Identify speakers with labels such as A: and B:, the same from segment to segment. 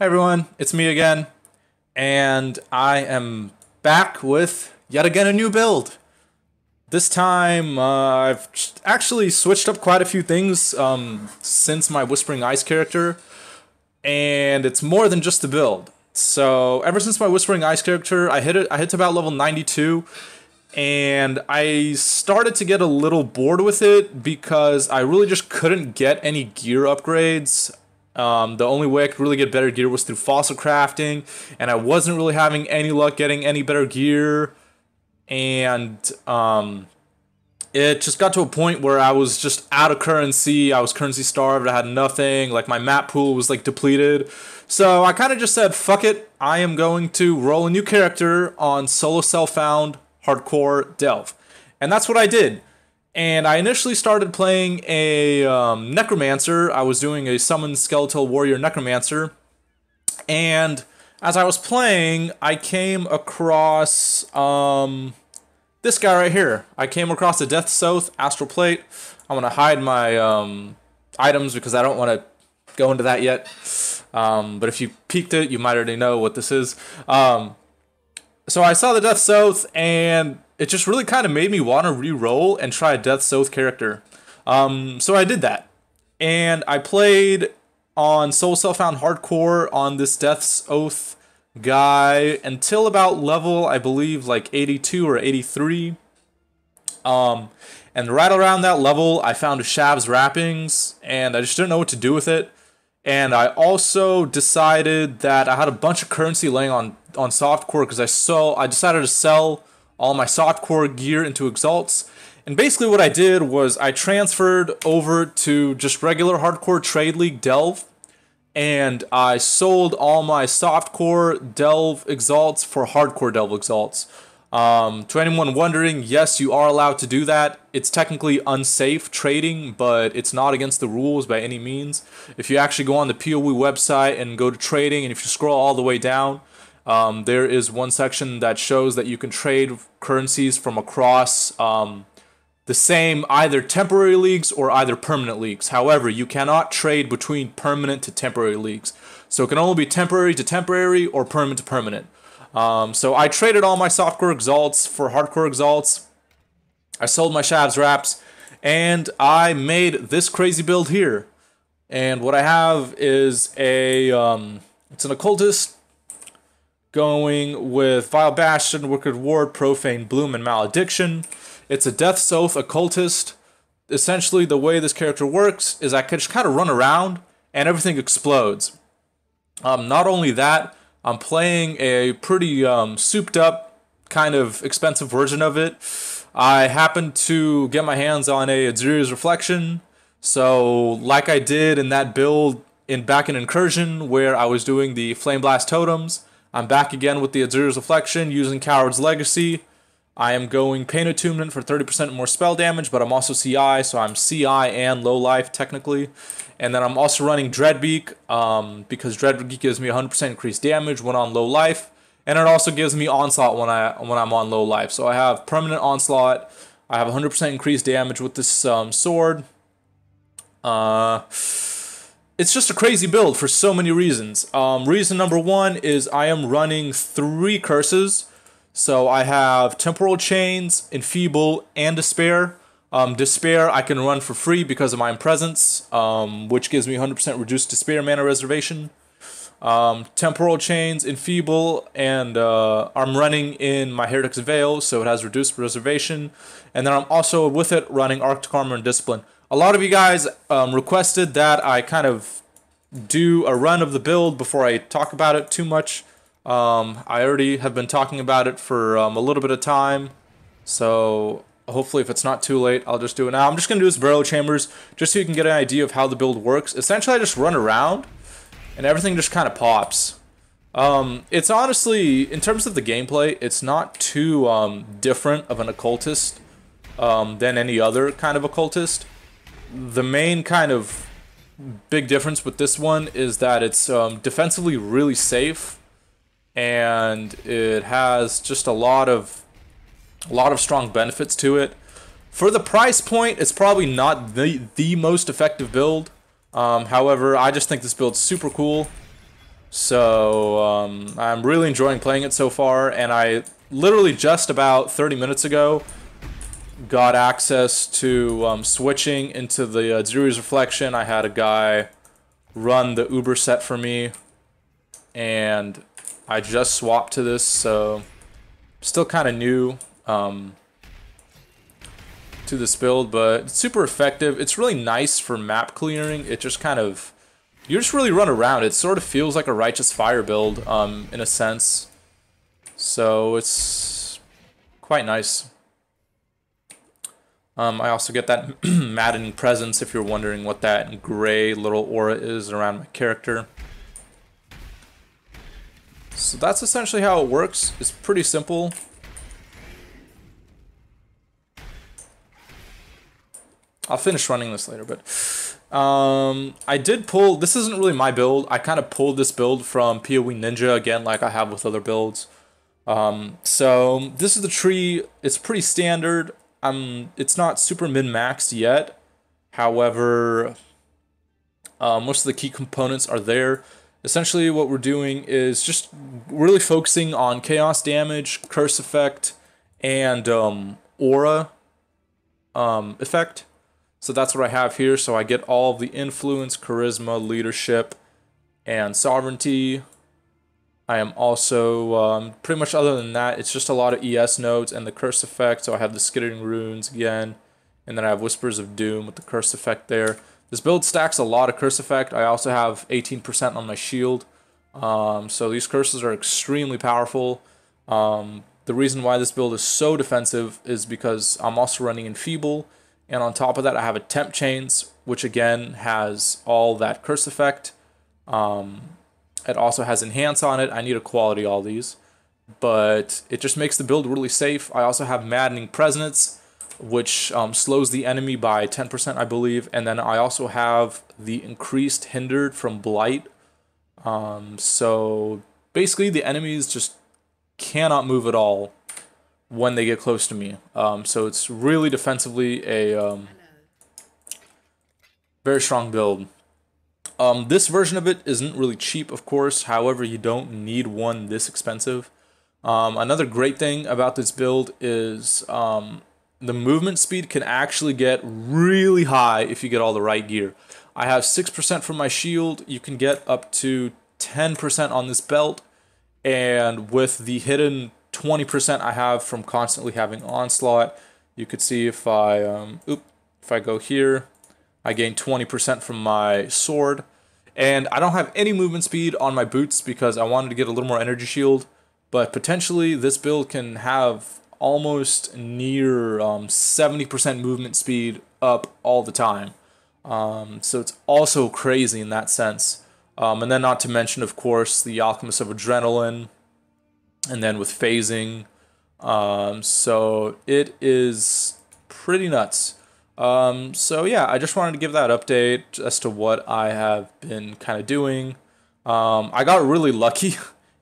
A: Hey everyone, it's me again, and I am back with yet again a new build. This time, I've actually switched up quite a few things since my Whispering Ice character, and it's more than just the build. So ever since my Whispering Ice character, I hit to about level 92, and I started to get a little bored with it because I really just couldn't get any gear upgrades. The only way I could really get better gear was through fossil crafting, and I wasn't really having any luck getting any better gear. And it just got to a point where I was just out of currency. I was currency starved. I had nothing. Like my map pool was like depleted. So I kind of just said, "Fuck it. I am going to roll a new character on solo self found hardcore delve," and that's what I did. And I initially started playing a necromancer. I was doing a summon skeletal warrior necromancer, and as I was playing, I came across this guy right here. I came across the Death South Astral Plate. I'm gonna hide my items because I don't want to go into that yet. But if you peeked it, you might already know what this is. So I saw the Death South, and it just really kind of made me want to re-roll and try a Death South character. So I did that, and I played on Soul Self-Found Hardcore on this Death's Oath guy until about level, I believe, like 82 or 83. And right around that level, I found a Shav's Wrappings, and I just didn't know what to do with it. And I also decided that I had a bunch of currency laying on softcore because I decided to sell all my softcore gear into exalts. And basically what I did was I transferred over to just regular hardcore trade league delve, and I sold all my softcore delve exalts for hardcore delve exalts. To anyone wondering, yes, you are allowed to do that. It's technically unsafe trading, but it's not against the rules by any means. If you actually go on the POE website and go to trading, and if you scroll all the way down, there is one section that shows that you can trade currencies from across the same either temporary leagues or either permanent leagues. However, you cannot trade between permanent to temporary leagues. So it can only be temporary to temporary or permanent to permanent. So I traded all my softcore exalts for hardcore exalts. I sold my Shav's Wraps, and I made this crazy build here. And what I have is it's an Occultist going with Vile Bastion, Wicked Ward, Profane Bloom, and Malediction. It's a Death's Oath Occultist. Essentially, the way this character works is I can just kind of run around, and everything explodes. Not only that, I'm playing a pretty souped up, kind of expensive version of it. I happened to get my hands on a Atziri's Reflection, so like I did in that build back in Incursion where I was doing the Flame Blast Totems, I'm back again with the Atziri's Reflection using Coward's Legacy. I am going Pain Attunement for 30% more spell damage, but I'm also CI, so I'm CI and low life technically. And then I'm also running Dreadbeak because Dreadbeak gives me 100% increased damage when on low life, and it also gives me Onslaught when I'm on low life. So I have permanent Onslaught. I have 100% increased damage with this sword. It's just a crazy build for so many reasons. Reason number one is I am running 3 curses. So I have Temporal Chains, Enfeeble, and Despair. Despair I can run for free because of my presence, which gives me 100% reduced Despair mana reservation. Temporal Chains, Enfeeble, and I'm running in my Heretic's Veil, so it has reduced reservation. And then I'm also with it running Arctic Armor and Discipline. A lot of you guys requested that I kind of do a run of the build before I talk about it too much. I already have been talking about it for a little bit of time, so hopefully if it's not too late, I'll just do it now. I'm just going to do this Barrow Chambers, just so you can get an idea of how the build works. Essentially, I just run around, and everything just kind of pops. It's honestly, in terms of the gameplay, it's not too different of an Occultist than any other kind of Occultist. The main kind of big difference with this one is that it's defensively really safe, and it has just a lot of strong benefits to it. For the price point, it's probably not the most effective build. However, I just think this build's super cool. So I'm really enjoying playing it so far, and I literally just about 30 minutes ago got access to switching into the Atziri's Reflection. I had a guy run the Uber set for me, and I just swapped to this, so still kind of new to this build, but it's super effective. It's really nice for map clearing. It just kind of, you just really run around. It sort of feels like a Righteous Fire build in a sense, so it's quite nice. I also get that maddening presence if you're wondering what that gray little aura is around my character. So that's essentially how it works. It's pretty simple. I'll finish running this later, but I did pull, this isn't really my build. I kind of pulled this build from PoE Ninja again, like I have with other builds. So this is the tree. It's pretty standard. It's not super min-maxed yet. However, most of the key components are there. Essentially what we're doing is just really focusing on chaos damage, curse effect, and aura effect. So that's what I have here. So I get all of the influence, charisma, leadership, and sovereignty. I am also, pretty much other than that, it's just a lot of ES nodes and the curse effect. So I have the skittering runes again, and then I have Whispers of Doom with the curse effect there. This build stacks a lot of curse effect. I also have 18% on my shield. So these curses are extremely powerful. The reason why this build is so defensive is because I'm also running Enfeeble, and on top of that I have a Temp Chains, which again has all that curse effect. It also has Enhance on it. I need to quality all these, but it just makes the build really safe. I also have Maddening Presence, which slows the enemy by 10%, I believe. And then I also have the increased hindered from Blight. So basically the enemies just cannot move at all when they get close to me. So it's really defensively a very strong build. This version of it isn't really cheap, of course. However, you don't need one this expensive. Another great thing about this build is the movement speed can actually get really high if you get all the right gear. I have 6% from my shield. You can get up to 10% on this belt. And with the hidden 20% I have from constantly having Onslaught, you could see if I go here, I gain 20% from my sword. And I don't have any movement speed on my boots because I wanted to get a little more energy shield. But potentially this build can have almost near 70% movement speed up all the time. So it's also crazy in that sense. And then not to mention, of course, the Alchemist of Adrenaline. And then with phasing. So it is pretty nuts. So yeah, I just wanted to give that update as to what I have been kind of doing. I got really lucky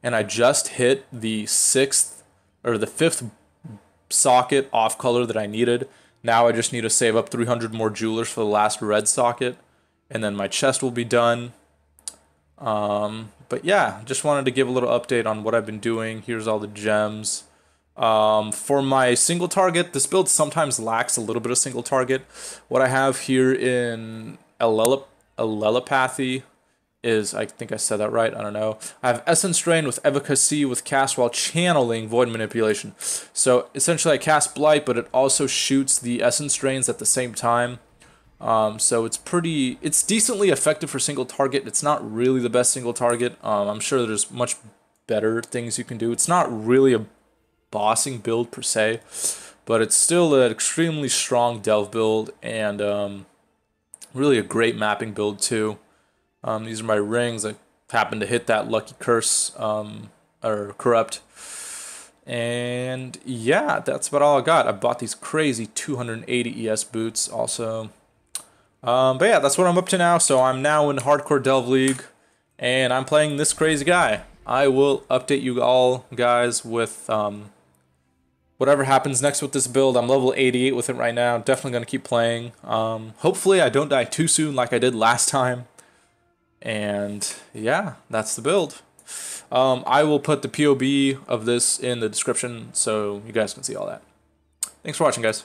A: and I just hit the 5th socket off color that I needed. Now I just need to save up 300 more jewelers for the last red socket, and then my chest will be done. But yeah, just wanted to give a little update on what I've been doing. Here's all the gems. For my single target, this build sometimes lacks a little bit of single target. What I have here in Allelopathy is, I think I said that right, I don't know. I have Essence Drain with Evocacy with cast while channeling Void Manipulation. So essentially I cast Blight, but it also shoots the Essence Drains at the same time. So it's decently effective for single target. It's not really the best single target. I'm sure there's much better things you can do. It's not really a bossing build per se, but it's still an extremely strong delve build, and really a great mapping build too. These are my rings. I happen to hit that lucky curse or corrupt, and yeah, that's about all I got. I bought these crazy 280 ES boots also. But yeah, that's what I'm up to now. So I'm now in Hardcore Delve League, and I'm playing this crazy guy. I will update you all guys with whatever happens next with this build. I'm level 88 with it right now. Definitely going to keep playing. Hopefully I don't die too soon like I did last time. And yeah, that's the build. I will put the POB of this in the description so you guys can see all that. Thanks for watching, guys.